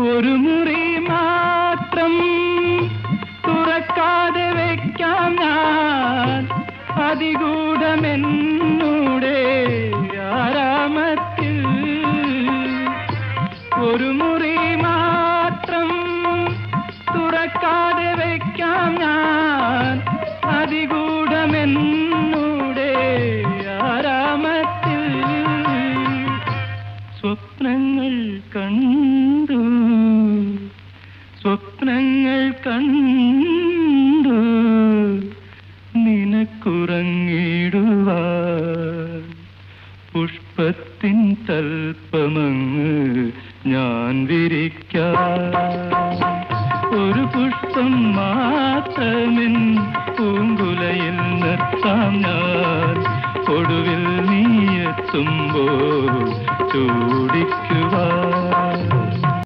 ഒരു മുറി മാത്രം തുറക്കാതെ വയ്ക്കാം ഞാൻ അതിഗൂഢമെന്നൂടെ ആരാമത്തിൽ. ഒരു മുറി മാത്രം തുറക്കാതെ വയ്ക്കാം ഞാൻ അതിഗൂഢമെന്നൂടെ ആരാമത്തിൽ. സ്വപ്നങ്ങൾ കണ്ടു, സ്വപ്നങ്ങൾ കണ്ടു നിനക്കുറങ്ങിടുവാൻ. പുഷ്പത്തിൻ തൽപ്പമങ്ങ് ഞാൻ വിരിക്കാം. ഒരു പുഷ്പം മാത്രമെൻ പൂങ്കുലയിൽ നിർത്താം ഞാൻ. ഒടുവിൽ നീ എത്തുമ്പോൾ ചൂടിക്കുവാൻ.